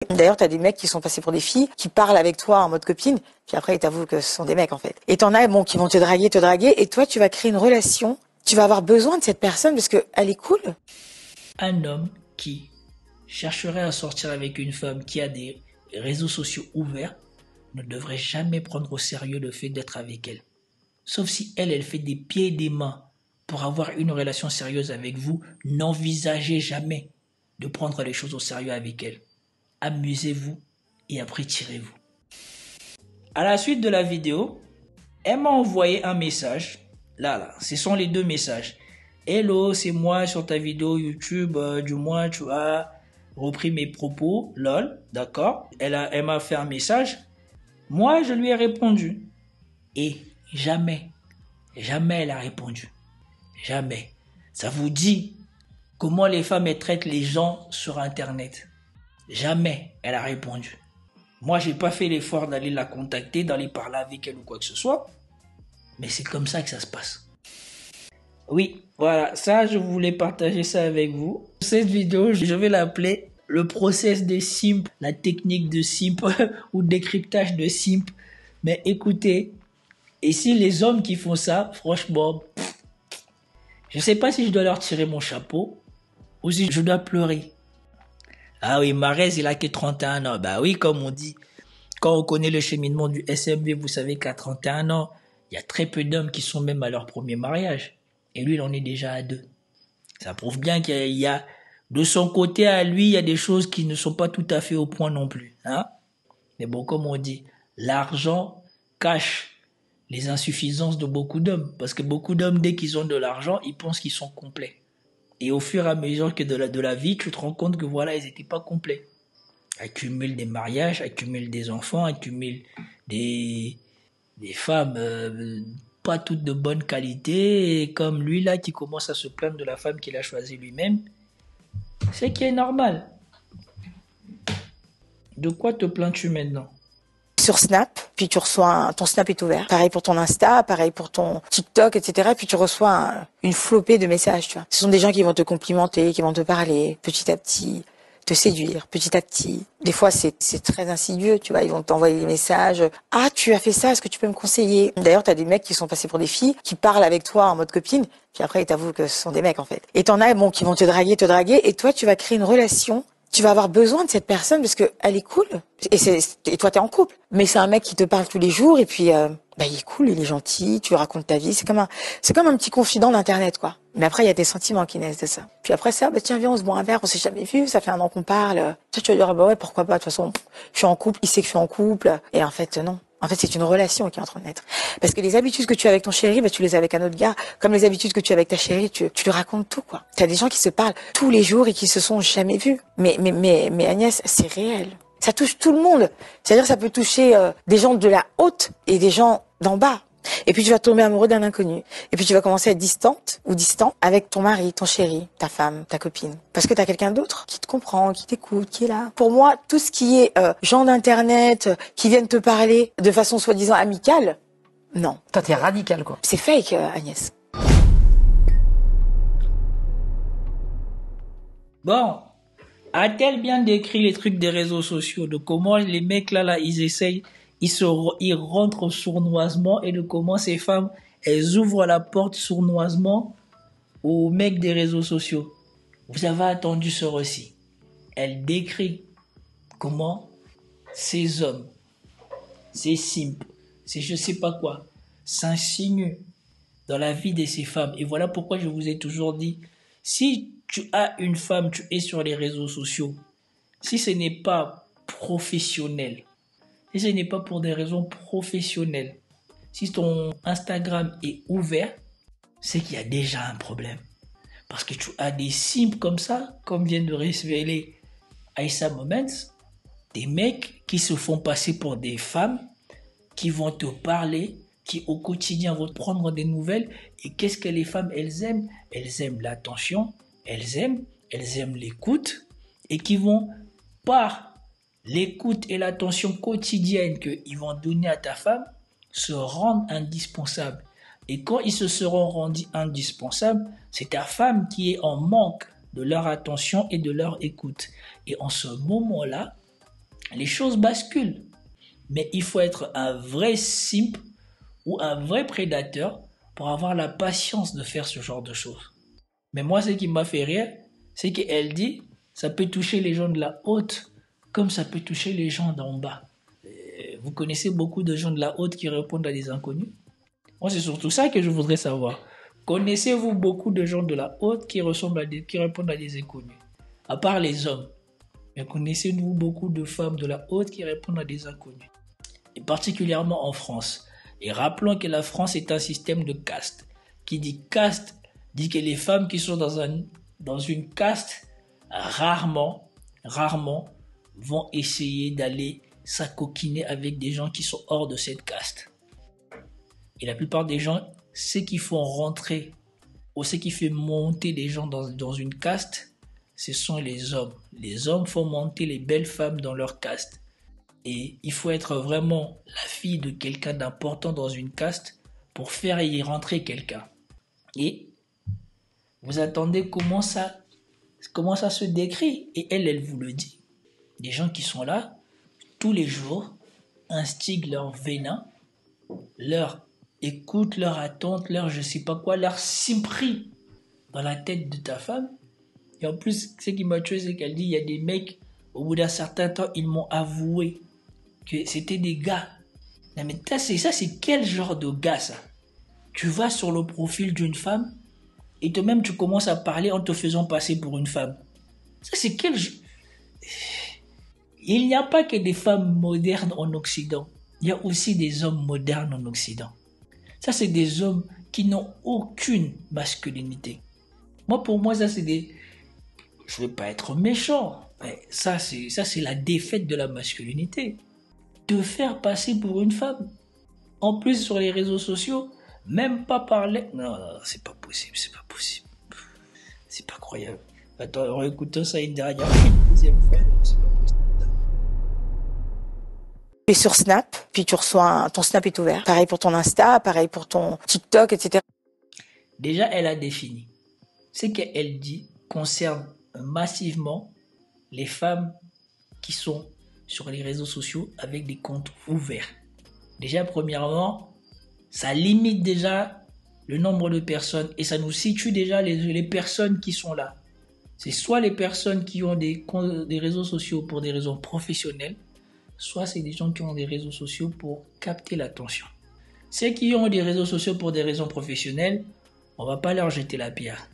D'ailleurs, t'as des mecs qui sont passés pour des filles, qui parlent avec toi en mode copine, puis après ils t'avouent que ce sont des mecs en fait. Et t'en as bon qui vont te draguer, et toi tu vas créer une relation. Tu vas avoir besoin de cette personne parce que elle est cool. Un homme qui chercherait à sortir avec une femme qui a des réseaux sociaux ouverts ne devrait jamais prendre au sérieux le fait d'être avec elle. Sauf si elle fait des pieds et des mains pour avoir une relation sérieuse avec vous, n'envisagez jamais de prendre les choses au sérieux avec elle. Amusez-vous et après tirez-vous. À la suite de la vidéo, elle m'a envoyé un message. Là, ce sont les deux messages. Hello, c'est moi sur ta vidéo YouTube, du moins tu as repris mes propos, lol, d'accord. Elle m'a fait un message. Moi, je lui ai répondu. Et jamais elle a répondu. Jamais. Ça vous dit comment les femmes elles traitent les gens sur Internet. Jamais elle a répondu. Moi, j'ai pas fait l'effort d'aller la contacter, d'aller parler avec elle ou quoi que ce soit. Mais c'est comme ça que ça se passe. Oui, voilà, ça, je voulais partager ça avec vous. Cette vidéo, je vais l'appeler le process de simp, la technique de simp ou décryptage de simp. Mais écoutez, et si les hommes qui font ça, franchement, je sais pas si je dois leur tirer mon chapeau ou si je dois pleurer. Ah oui, Marez, il a que 31 ans. Bah oui, comme on dit, quand on connaît le cheminement du SMV, vous savez qu'à 31 ans, il y a très peu d'hommes qui sont même à leur premier mariage. Et lui, il en est déjà à 2. Ça prouve bien qu'il y a, de son côté à lui, il y a des choses qui ne sont pas tout à fait au point non plus. Hein? Mais bon, comme on dit, l'argent cache les insuffisances de beaucoup d'hommes. Parce que beaucoup d'hommes, dès qu'ils ont de l'argent, ils pensent qu'ils sont complets. Et au fur et à mesure que de la vie, tu te rends compte que voilà, ils n'étaient pas complets. Accumule des mariages, accumule des enfants, accumule des femmes pas toutes de bonne qualité, et comme lui là qui commence à se plaindre de la femme qu'il a choisie lui-même, c'est qui est normal. De quoi te plains-tu maintenant? Sur Snap, puis tu reçois ton Snap est ouvert. Pareil pour ton Insta, pareil pour ton TikTok, etc. Puis tu reçois une flopée de messages, tu vois. Ce sont des gens qui vont te complimenter, qui vont te parler petit à petit, te séduire petit à petit. Des fois, c'est très insidieux, tu vois. Ils vont t'envoyer des messages. Ah, tu as fait ça, est-ce que tu peux me conseiller? D'ailleurs, t'as des mecs qui sont passés pour des filles, qui parlent avec toi en mode copine, puis après ils t'avouent que ce sont des mecs en fait. Et t'en as bon qui vont te draguer, et toi tu vas créer une relation. Tu vas avoir besoin de cette personne parce que elle est cool. Et toi, t'es en couple. Mais c'est un mec qui te parle tous les jours et puis, il est cool, il est gentil, tu lui racontes ta vie. C'est comme un petit confident d'Internet, quoi. Mais après, il y a des sentiments qui naissent de ça. Puis après ça, tiens, viens, on se boit un verre, on s'est jamais vu, ça fait 1 an qu'on parle. Toi, tu vas dire, ouais, pourquoi pas, de toute façon, je suis en couple, il sait que je suis en couple. Et en fait, non. En fait, c'est une relation qui est en train de naître. Parce que les habitudes que tu as avec ton chéri, tu les as avec un autre gars. Comme les habitudes que tu as avec ta chérie, tu lui racontes tout, quoi. T'as des gens qui se parlent tous les jours et qui se sont jamais vus. Mais Agnès, c'est réel. Ça touche tout le monde. C'est-à-dire, ça peut toucher des gens de la haute et des gens d'en bas. Et puis tu vas tomber amoureux d'un inconnu. Et puis tu vas commencer à être distante ou distant avec ton mari, ton chéri, ta femme, ta copine. Parce que t'as quelqu'un d'autre qui te comprend, qui t'écoute, qui est là. Pour moi, tout ce qui est gens d'internet qui viennent te parler de façon soi-disant amicale, non. Toi, t'es radical, quoi. C'est fake, Agnès. Bon, a-t-elle bien décrit les trucs des réseaux sociaux, de comment les mecs là, ils essayent, ils rentrent sournoisement et de comment ces femmes, elles ouvrent la porte sournoisement aux mecs des réseaux sociaux. Vous avez attendu ce récit. Elle décrit comment ces hommes, ces simps, ces je sais pas quoi, s'insinuent dans la vie de ces femmes. Et voilà pourquoi je vous ai toujours dit, si tu as une femme, tu es sur les réseaux sociaux, si ce n'est pas professionnel, si ce n'est pas pour des raisons professionnelles, si ton Instagram est ouvert, c'est qu'il y a déjà un problème. Parce que tu as des simps comme ça, comme vient de révéler Aïssa Moments, des mecs qui se font passer pour des femmes, qui vont te parler, qui au quotidien vont prendre des nouvelles. Et qu'est-ce que les femmes, elles aiment? Elles aiment l'attention, elles aiment l'écoute, et qui vont, par l'écoute et l'attention quotidienne qu'ils vont donner à ta femme, se rendre indispensables. Et quand ils se seront rendus indispensables, c'est ta femme qui est en manque de leur attention et de leur écoute. Et en ce moment-là, les choses basculent. Mais il faut être un vrai simp ou un vrai prédateur pour avoir la patience de faire ce genre de choses. Mais moi, ce qui m'a fait rire, c'est qu'elle dit, ça peut toucher les gens de la haute, comme ça peut toucher les gens d'en bas. Vous connaissez beaucoup de gens de la haute qui répondent à des inconnus? Moi, c'est surtout ça que je voudrais savoir. Connaissez-vous beaucoup de gens de la haute qui répondent à des inconnus? À part les hommes. Mais connaissez-vous beaucoup de femmes de la haute qui répondent à des inconnus? Et particulièrement en France. Et rappelons que la France est un système de caste. Qui dit caste, dit que les femmes qui sont dans une caste, rarement vont essayer d'aller s'acoquiner avec des gens qui sont hors de cette caste. Et la plupart des gens, ce qui font rentrer ou ce qui fait monter les gens dans une caste, ce sont les hommes. Les hommes font monter les belles femmes dans leur caste. Et il faut être vraiment la fille de quelqu'un d'important dans une caste pour faire y rentrer quelqu'un. Et vous attendez comment ça se décrit. Et elle vous le dit. Des gens qui sont là, tous les jours, instiguent leur venin, leur écoute, leur attente, leur je sais pas quoi, leur simperie dans la tête de ta femme. Et en plus, ce qui m'a tué, c'est qu'elle dit, il y a des mecs, au bout d'un certain temps, ils m'ont avoué que c'était des gars. Non mais ça, c'est quel genre de gars, ça? Tu vas sur le profil d'une femme, et toi-même, tu commences à parler en te faisant passer pour une femme. Ça, c'est quel... Il n'y a pas que des femmes modernes en Occident. Il y a aussi des hommes modernes en Occident. Ça, c'est des hommes qui n'ont aucune masculinité. Pour moi, ça, c'est des... Je ne veux pas être méchant, mais ça, c'est la défaite de la masculinité. Te faire passer pour une femme. En plus, sur les réseaux sociaux, même pas parler... Non, c'est pas possible. C'est pas croyable. Attends, réécoutons ça une dernière fois, une deuxième fois. C'est pas possible. Tu es sur Snap, puis tu reçois ton Snap est ouvert. Pareil pour ton Insta, pareil pour ton TikTok, etc. Déjà, elle a défini. Ce qu'elle dit concerne massivement les femmes qui sont sur les réseaux sociaux avec des comptes ouverts. Déjà, premièrement, ça limite déjà le nombre de personnes et ça nous situe déjà les personnes qui sont là. C'est soit les personnes qui ont des réseaux sociaux pour des raisons professionnelles, soit c'est des gens qui ont des réseaux sociaux pour capter l'attention. Ceux qui ont des réseaux sociaux pour des raisons professionnelles, on va pas leur jeter la pierre.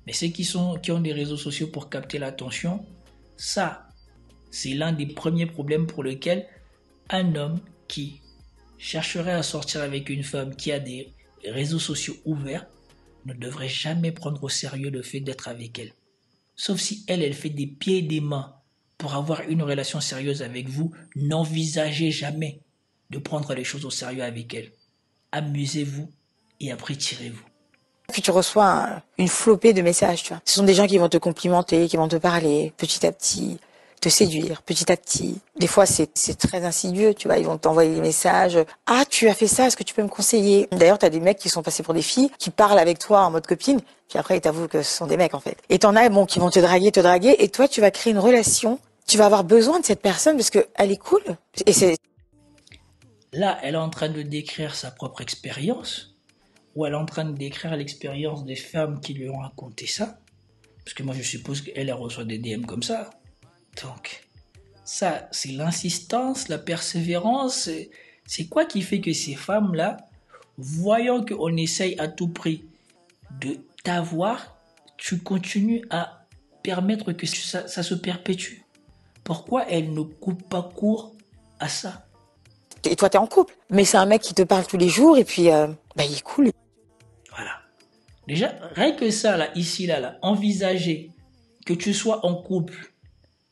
Mais ceux qui ont des réseaux sociaux pour capter l'attention, ça, c'est l'un des premiers problèmes pour lequel un homme qui chercherait à sortir avec une femme qui a des réseaux sociaux ouverts ne devrait jamais prendre au sérieux le fait d'être avec elle. Sauf si elle fait des pieds et des mains pour avoir une relation sérieuse avec vous, n'envisagez jamais de prendre les choses au sérieux avec elle. Amusez-vous et après tirez-vous. Puis tu reçois une flopée de messages, tu vois. Ce sont des gens qui vont te complimenter, qui vont te parler petit à petit, te séduire petit à petit. Des fois, c'est très insidieux, tu vois. Ils vont t'envoyer des messages. Ah, tu as fait ça, est-ce que tu peux me conseiller? D'ailleurs, t'as des mecs qui sont passés pour des filles, qui parlent avec toi en mode copine, puis après, ils t'avouent que ce sont des mecs, en fait. Et t'en as, qui vont te draguer, et toi, tu vas créer une relation. Tu vas avoir besoin de cette personne parce que elle est cool. Et c'est... Là, elle est en train de décrire sa propre expérience, ou elle est en train de décrire l'expérience des femmes qui lui ont raconté ça. Parce que moi, je suppose qu'elle reçoit des DM comme ça. Donc, ça, c'est l'insistance, la persévérance. C'est quoi qui fait que ces femmes-là, voyant qu'on essaye à tout prix de t'avoir, tu continues à permettre que ça se perpétue? Pourquoi elles ne coupent pas court à ça? Et toi, t'es en couple. Mais c'est un mec qui te parle tous les jours et puis, il est cool. Voilà. Déjà, rien que ça, là, ici, là, envisager que tu sois en couple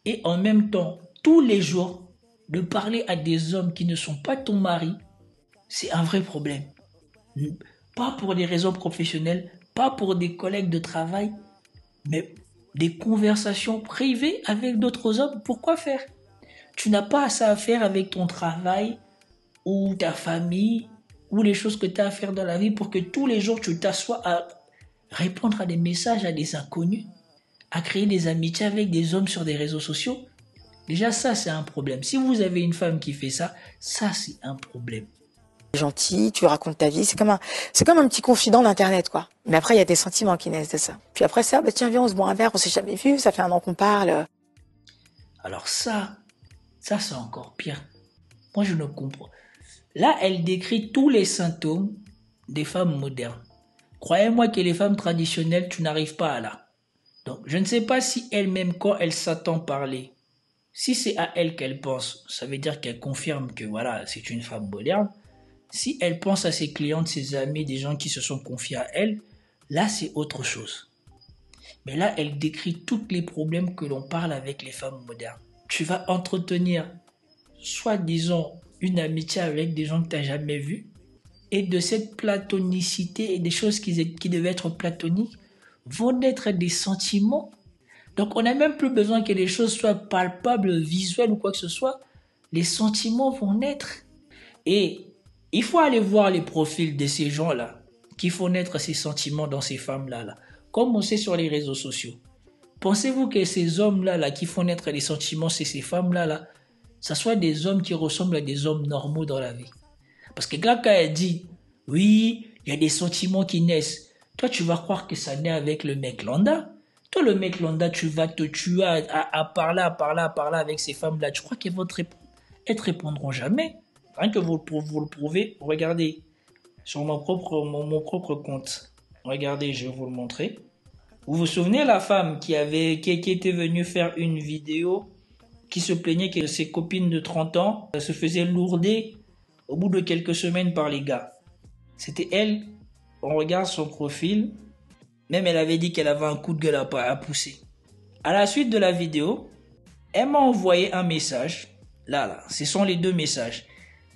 et en même temps, tous les jours, de parler à des hommes qui ne sont pas ton mari, c'est un vrai problème. Pas pour des raisons professionnelles, pas pour des collègues de travail, mais des conversations privées avec d'autres hommes. Pourquoi faire? Tu n'as pas ça à faire avec ton travail ou ta famille ou les choses que tu as à faire dans la vie pour que tous les jours tu t'assoies à répondre à des messages à des inconnus, à créer des amitiés avec des hommes sur des réseaux sociaux. Déjà, ça, c'est un problème. Si vous avez une femme qui fait ça, ça, c'est un problème. Gentil, tu lui racontes ta vie, c'est comme un petit confident d'internet, quoi. Mais après, il y a des sentiments qui naissent de ça. Puis après ça, bah tiens, viens, on se boit un verre, on s'est jamais vu, ça fait 1 an qu'on parle. Alors ça c'est encore pire. Moi, je ne comprends. Là, elle décrit tous les symptômes des femmes modernes. Croyez-moi que les femmes traditionnelles, tu n'arrives pas à là. Donc, je ne sais pas si elle-même, quand elle s'attend parler, si c'est à elle qu'elle pense, ça veut dire qu'elle confirme que voilà, c'est une femme moderne. Si elle pense à ses clientes, ses amis, des gens qui se sont confiés à elle, là, c'est autre chose. Mais là, elle décrit tous les problèmes que l'on parle avec les femmes modernes. Tu vas entretenir, soit disons, une amitié avec des gens que tu n'as jamais vus, et de cette platonicité et des choses qui devaient être platoniques vont naître des sentiments. Donc on n'a même plus besoin que les choses soient palpables, visuelles ou quoi que ce soit. Les sentiments vont naître. Et il faut aller voir les profils de ces gens-là qui font naître ces sentiments dans ces femmes-là. Comme on sait sur les réseaux sociaux. Pensez-vous que ces hommes-là qui font naître les sentiments, c'est ces femmes-là, ça soit des hommes qui ressemblent à des hommes normaux dans la vie? Parce que quand elle dit, oui, il y a des sentiments qui naissent, toi tu vas croire que ça naît avec le mec lambda. Toi le mec lambda, tu vas te tuer à parler avec ces femmes-là. Tu crois qu'elles vont te répondre? Elles ne te répondront jamais. Rien que vous le prouvez, regardez sur mon propre compte. Regardez, je vais vous le montrer. Vous vous souvenez la femme qui était venue faire une vidéo qui se plaignait que ses copines de 30 ans se faisaient lourder au bout de quelques semaines par les gars. C'était elle. On regarde son profil. Même elle avait dit qu'elle avait un coup de gueule à pousser. À la suite de la vidéo, elle m'a envoyé un message. Là, ce sont les 2 messages.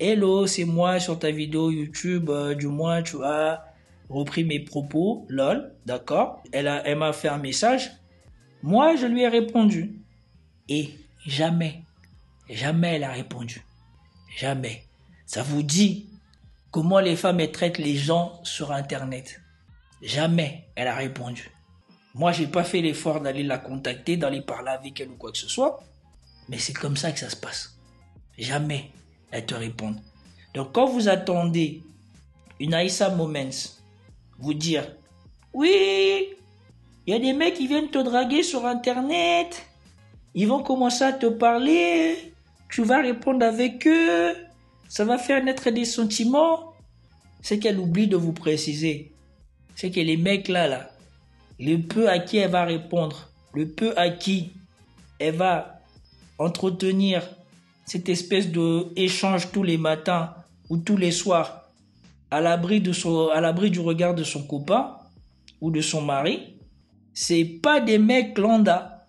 Hello, c'est moi sur ta vidéo YouTube. Du moins, tu as repris mes propos. Lol, d'accord. Elle m'a fait un message. Moi, je lui ai répondu. Et jamais elle a répondu. Jamais. Ça vous dit comment les femmes traitent les gens sur Internet? Jamais elle a répondu. Moi, j'ai pas fait l'effort d'aller la contacter, d'aller parler avec elle ou quoi que ce soit. Mais c'est comme ça que ça se passe. Jamais elle te répond. Donc, quand vous attendez une Aïssa Moments vous dire « Oui, il y a des mecs qui viennent te draguer sur Internet. Ils vont commencer à te parler. Tu vas répondre avec eux. Ça va faire naître des sentiments. » C'est qu'elle oublie de vous préciser. C'est que les mecs là, le peu à qui elle va répondre, le peu à qui elle va entretenir cette espèce d'échange tous les matins ou tous les soirs à l'abri du regard de son copain ou de son mari, c'est pas des mecs lambda.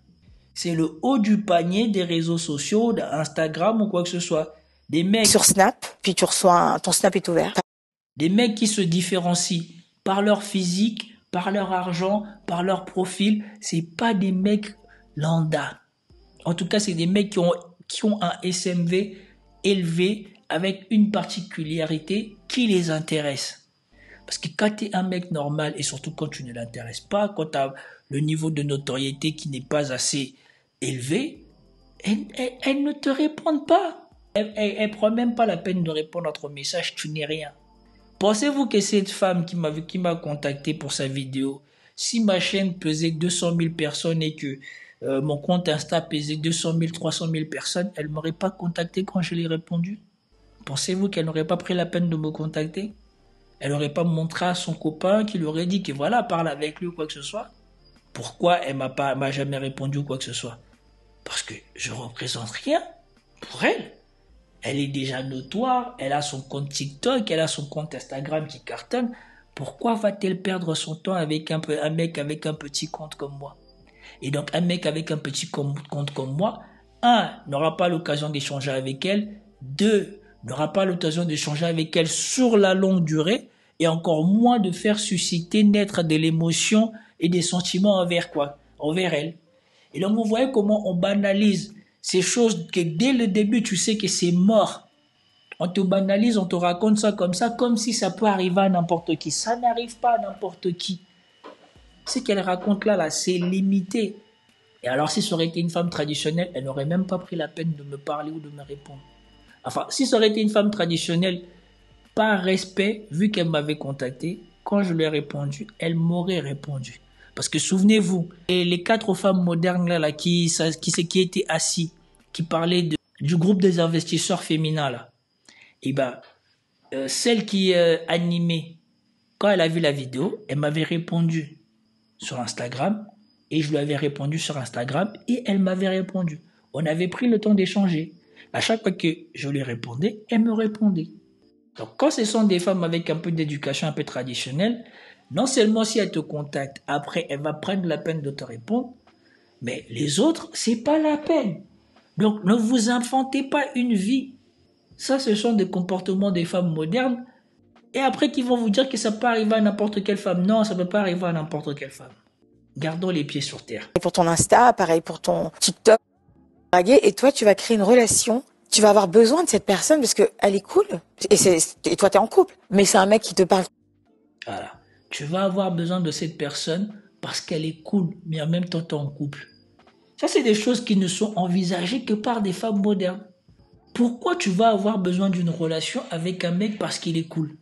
C'est le haut du panier des réseaux sociaux, d'Instagram ou quoi que ce soit. Des mecs Sur Snap, puis tu reçois ton Snap est ouvert. Des mecs qui se différencient par leur physique, par leur argent, par leur profil. C'est pas des mecs lambda. En tout cas, c'est des mecs qui ont un SMV élevé avec une particularité qui les intéresse. Parce que quand tu es un mec normal, et surtout quand tu ne l'intéresses pas, quand tu as le niveau de notoriété qui n'est pas assez élevé, elles ne te répondent pas. Elles ne prennent même pas la peine de répondre à ton message, tu n'es rien. Pensez-vous que cette femme qui m'a contacté pour sa vidéo, si ma chaîne pesait 200 000 personnes et que mon compte Insta pesait 200 000, 300 000 personnes, elle ne m'aurait pas contacté quand je lui ai répondu? Pensez-vous qu'elle n'aurait pas pris la peine de me contacter? Elle n'aurait pas montré à son copain qui lui aurait dit que voilà, parle avec lui ou quoi que ce soit? Pourquoi elle m'a jamais répondu ou quoi que ce soit? Parce que je représente rien pour elle. Elle est déjà notoire, elle a son compte TikTok, elle a son compte Instagram qui cartonne. Pourquoi va-t-elle perdre son temps avec un mec avec un petit compte comme moi? Et donc un mec avec un petit compte comme moi, 1, n'aura pas l'occasion d'échanger avec elle, 2, n'aura pas l'occasion d'échanger avec elle sur la longue durée, et encore moins de faire susciter, naître de l'émotion et des sentiments envers elle. Et donc vous voyez comment on banalise ces choses que dès le début tu sais que c'est mort. On te banalise, on te raconte ça, comme si ça peut arriver à n'importe qui. Ça n'arrive pas à n'importe qui. Ce qu'elle raconte là, c'est limité. Et alors, si ça aurait été une femme traditionnelle, elle n'aurait même pas pris la peine de me parler ou de me répondre. Enfin, si ça aurait été une femme traditionnelle, par respect, vu qu'elle m'avait contacté, quand je lui ai répondu, elle m'aurait répondu. Parce que souvenez-vous, les 4 femmes modernes là, qui étaient assis, qui parlaient du groupe des investisseurs féminins là, et ben, celle qui animait, quand elle a vu la vidéo, elle m'avait répondu sur Instagram, et je lui avais répondu sur Instagram, et elle m'avait répondu. On avait pris le temps d'échanger. À chaque fois que je lui répondais, elle me répondait. Donc, quand ce sont des femmes avec un peu d'éducation un peu traditionnelle, non seulement si elles te contactent, après, elle va prendre la peine de te répondre, mais les autres, c'est pas la peine. Donc, ne vous inventez pas une vie. Ça, ce sont des comportements des femmes modernes. Et après, qu'ils vont vous dire que ça peut arriver à n'importe quelle femme. Non, ça peut pas arriver à n'importe quelle femme. Gardons les pieds sur terre. Et pour ton Insta, pareil pour ton TikTok. Et toi, tu vas créer une relation. Tu vas avoir besoin de cette personne parce que elle est cool. Et toi, t'es en couple. Mais c'est un mec qui te parle. Voilà. Tu vas avoir besoin de cette personne parce qu'elle est cool, mais en même temps, t'es en couple. Ça, c'est des choses qui ne sont envisagées que par des femmes modernes. Pourquoi tu vas avoir besoin d'une relation avec un mec parce qu'il est cool?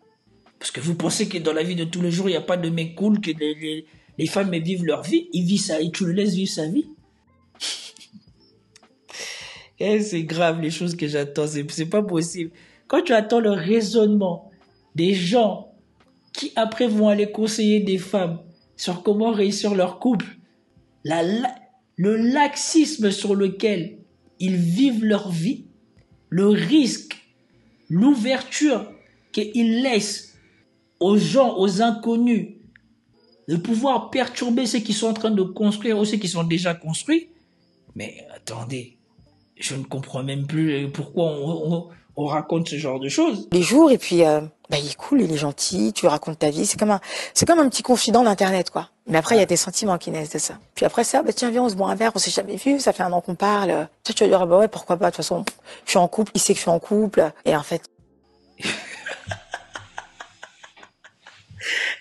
Parce que vous pensez que dans la vie de tous les jours, il n'y a pas de mec cool, que les femmes vivent leur vie, ils vivent ça, et tu le laisses vivre sa vie. Et c'est grave les choses que j'attends, c'est pas possible. Quand tu attends le raisonnement des gens qui après vont aller conseiller des femmes sur comment réussir leur couple, le laxisme sur lequel ils vivent leur vie, le risque, l'ouverture qu'ils laissent aux gens, aux inconnus, de pouvoir perturber ceux qui sont en train de construire ou ceux qui sont déjà construits. Mais attendez, je ne comprends même plus pourquoi on raconte ce genre de choses. Les jours et puis il est cool, il est gentil, tu lui racontes ta vie, c'est comme un petit confident d'internet quoi. Mais après il y a des sentiments qui naissent de ça. Puis après ça, tiens viens on se boit un verre, on s'est jamais vu, ça fait 1 an qu'on parle. Toi tu vas dire ouais pourquoi pas, de toute façon je suis en couple, il sait que je suis en couple et en fait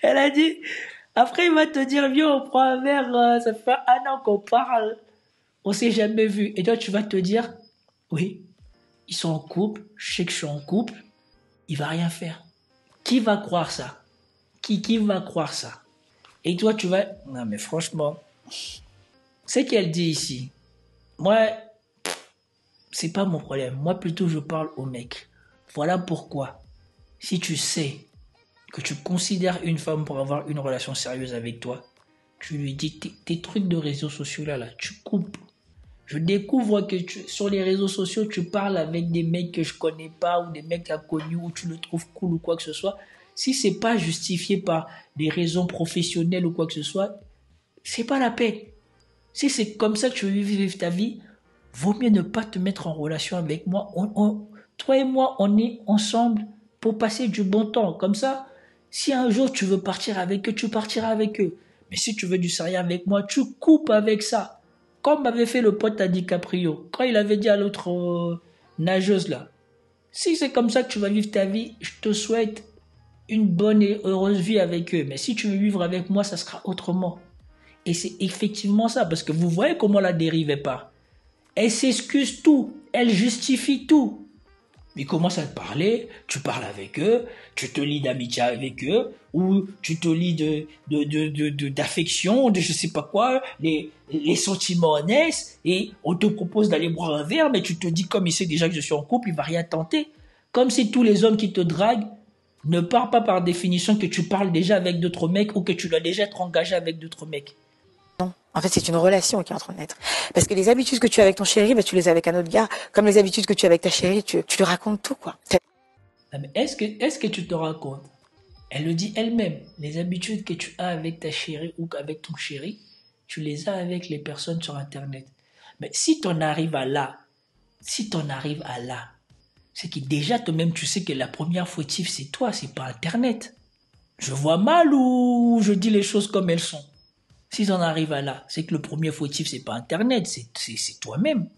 elle a dit après il va te dire viens on prend un verre, ça fait 1 an qu'on parle, on s'est jamais vu et toi tu vas te dire oui ils sont en couple, je sais que je suis en couple, il va rien faire. Qui va croire ça? Qui va croire ça? Et toi, tu vas... Non, mais franchement, c'est qu'elle dit ici. Moi, c'est pas mon problème. Moi, plutôt, je parle au mec. Voilà pourquoi. Si tu sais que tu considères une femme pour avoir une relation sérieuse avec toi, tu lui dis tes trucs de réseaux sociaux là, tu coupes. Je découvre que sur les réseaux sociaux, tu parles avec des mecs que je connais pas ou des mecs inconnus ou tu le trouves cool ou quoi que ce soit. Si c'est pas justifié par des raisons professionnelles ou quoi que ce soit, c'est pas la peine. Si c'est comme ça que tu veux vivre ta vie, vaut mieux ne pas te mettre en relation avec moi. Toi et moi, on est ensemble pour passer du bon temps. Comme ça, si un jour tu veux partir avec eux, tu partiras avec eux. Mais si tu veux du sérieux avec moi, tu coupes avec ça. Comme m'avait fait le pote à DiCaprio, quand il avait dit à l'autre nageuse là, si c'est comme ça que tu vas vivre ta vie, je te souhaite une bonne et heureuse vie avec eux. Mais si tu veux vivre avec moi, ça sera autrement. Et c'est effectivement ça, parce que vous voyez comment la dérive est part. Elle s'excuse tout, elle justifie tout. Ils commencent à te parler, tu parles avec eux, tu te lis d'amitié avec eux, ou tu te lis d'affection, de je sais pas quoi, les sentiments naissent, et on te propose d'aller boire un verre, mais tu te dis comme il sait déjà que je suis en couple, il va rien tenter. Comme si tous les hommes qui te draguent ne parlent pas par définition que tu parles déjà avec d'autres mecs ou que tu dois déjà être engagé avec d'autres mecs. non. En fait, c'est une relation qui est en train de naître. Parce que les habitudes que tu as avec ton chéri, tu les as avec un autre gars. Comme les habitudes que tu as avec ta chérie, tu lui racontes tout, quoi. Mais est-ce que tu te rends compte? Elle le dit elle-même. Les habitudes que tu as avec ta chérie ou avec ton chéri, tu les as avec les personnes sur Internet. Mais si tu en arrives à là, c'est que déjà toi-même tu sais que la première fautive c'est toi, c'est pas Internet. Je vois mal ou je dis les choses comme elles sont. Si on arrive à là, c'est que le premier fautif, c'est pas Internet, c'est toi-même.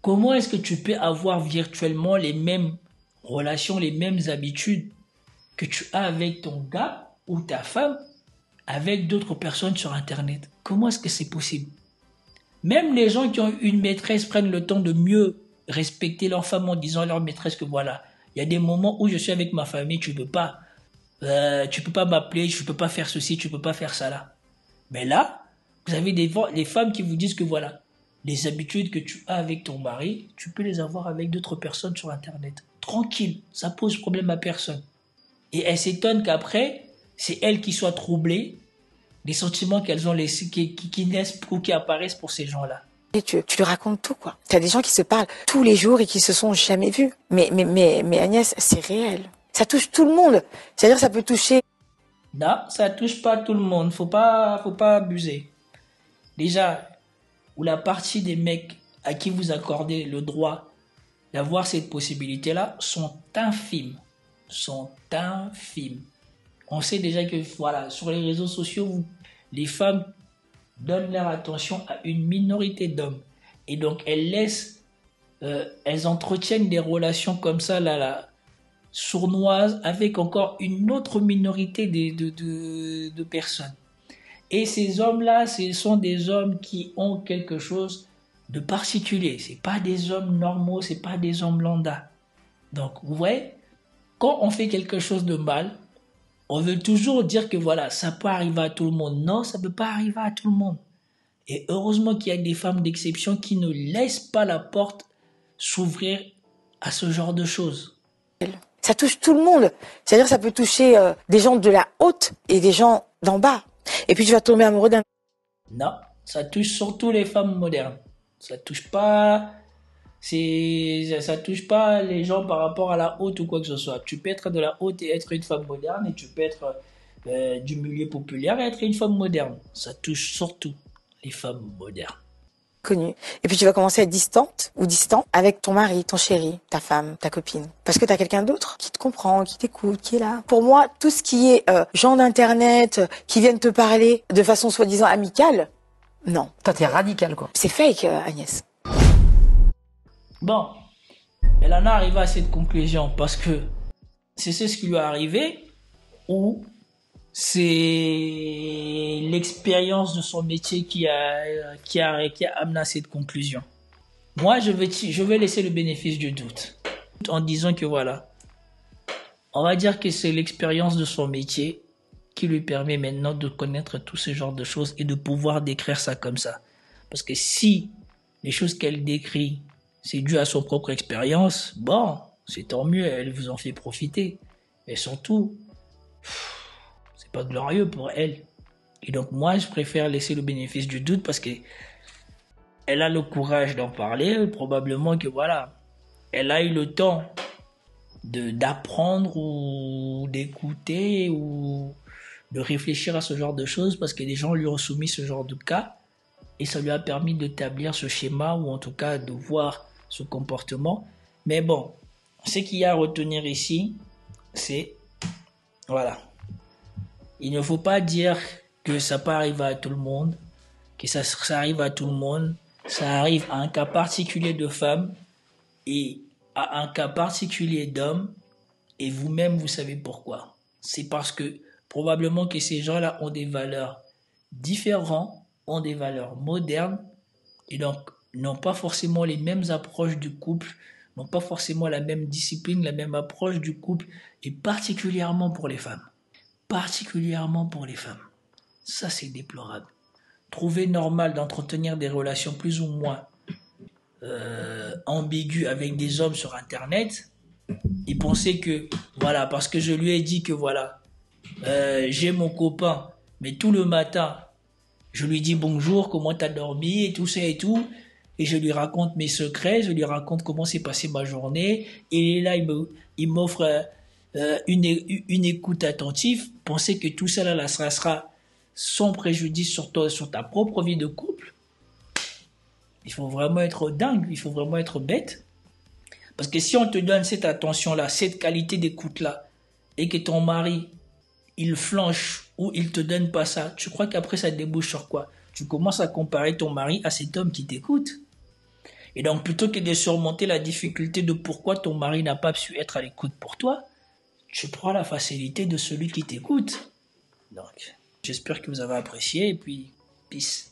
Comment est-ce que tu peux avoir virtuellement les mêmes relations, les mêmes habitudes que tu as avec ton gars ou ta femme avec d'autres personnes sur Internet? Comment est-ce que c'est possible? Même les gens qui ont une maîtresse prennent le temps de mieux respecter leur femme en disant à leur maîtresse que voilà, il y a des moments où je suis avec ma famille, tu peux pas m'appeler, tu peux pas faire ceci, tu peux pas faire ça là. Mais là, vous avez des femmes qui vous disent que voilà, les habitudes que tu as avec ton mari, tu peux les avoir avec d'autres personnes sur Internet. Tranquille, ça pose problème à personne. Et elles s'étonnent qu'après, c'est elles qui soient troublées des sentiments qu'elles ont laissés, qui naissent ou qui apparaissent pour ces gens-là. Et tu lui racontes tout, quoi. T'as des gens qui se parlent tous les jours et qui se sont jamais vus. Mais Agnès, c'est réel. Ça touche tout le monde. C'est-à-dire, ça peut toucher. Non, ça touche pas tout le monde. Faut pas abuser. Déjà, ou la partie des mecs à qui vous accordez le droit d'avoir cette possibilité-là sont infimes. Sont infimes. On sait déjà que voilà, sur les réseaux sociaux, les femmes donnent leur attention à une minorité d'hommes. Et donc, elles entretiennent des relations comme ça, là, sournoises, avec encore une autre minorité de personnes. Et ces hommes-là, ce sont des hommes qui ont quelque chose de particulier. C'est pas des hommes normaux, c'est pas des hommes lambda. Donc, vous voyez, quand on fait quelque chose de mal, on veut toujours dire que voilà, ça peut arriver à tout le monde. Non, ça ne peut pas arriver à tout le monde. Et heureusement qu'il y a des femmes d'exception qui ne laissent pas la porte s'ouvrir à ce genre de choses. Ça touche tout le monde. C'est-à-dire, ça peut toucher des gens de la haute et des gens d'en bas. Et puis tu vas tomber amoureux d'un... Non, ça touche surtout les femmes modernes. Ça touche pas les gens par rapport à la haute ou quoi que ce soit. Tu peux être de la haute et être une femme moderne, et tu peux être du milieu populaire et être une femme moderne. Ça touche surtout les femmes modernes. Connu. Et puis tu vas commencer à être distante ou distant avec ton mari, ton chéri, ta femme, ta copine. Parce que tu as quelqu'un d'autre qui te comprend, qui t'écoute, qui est là. Pour moi, tout ce qui est gens d'internet qui viennent te parler de façon soi-disant amicale, non. Toi, t'es radical, quoi. C'est fake, Agnès. Bon, elle en est arrivée à cette conclusion parce que c'est ce qui lui est arrivé, ou c'est l'expérience de son métier qui a amené à cette conclusion. Moi, je vais laisser le bénéfice du doute en disant que voilà, on va dire que c'est l'expérience de son métier qui lui permet maintenant de connaître tout ce genre de choses et de pouvoir décrire ça comme ça. Parce que si les choses qu'elle décrit, c'est dû à son propre expérience, bon, c'est tant mieux, elle vous en fait profiter. Mais surtout, c'est pas glorieux pour elle. Et donc moi, je préfère laisser le bénéfice du doute parce que elle a le courage d'en parler, probablement que voilà, elle a eu le temps d'apprendre ou d'écouter ou de réfléchir à ce genre de choses parce que des gens lui ont soumis ce genre de cas et ça lui a permis d'établir ce schéma ou en tout cas de voir ce comportement. Mais bon, ce qu'il y a à retenir ici, c'est voilà. Il ne faut pas dire que ça peut arriver à tout le monde, que ça arrive à tout le monde. Ça arrive à un cas particulier de femme et à un cas particulier d'homme. Et vous-même, vous savez pourquoi. C'est parce que probablement que ces gens-là ont des valeurs différentes, ont des valeurs modernes et donc n'ont pas forcément les mêmes approches du couple, n'ont pas forcément la même discipline, la même approche du couple et particulièrement pour les femmes. Particulièrement pour les femmes. Ça, c'est déplorable. Trouver normal d'entretenir des relations plus ou moins ambiguës avec des hommes sur Internet et penser que, voilà, parce que je lui ai dit que, voilà, j'ai mon copain, mais tout le matin, je lui dis bonjour, comment t'as dormi et tout ça et tout, et je lui raconte mes secrets, je lui raconte comment s'est passée ma journée, et là, il m'offre une écoute attentive, penser que tout ça là, ça sera sans préjudice sur toi, sur ta propre vie de couple. Il faut vraiment être dingue, il faut vraiment être bête. Parce que si on te donne cette attention-là, cette qualité d'écoute-là, et que ton mari, il flanche ou il te donne pas ça, tu crois qu'après ça débouche sur quoi? Tu commences à comparer ton mari à cet homme qui t'écoute. Et donc plutôt que de surmonter la difficulté de pourquoi ton mari n'a pas su être à l'écoute pour toi, tu prends la facilité de celui qui t'écoute. Donc, j'espère que vous avez apprécié et puis, peace.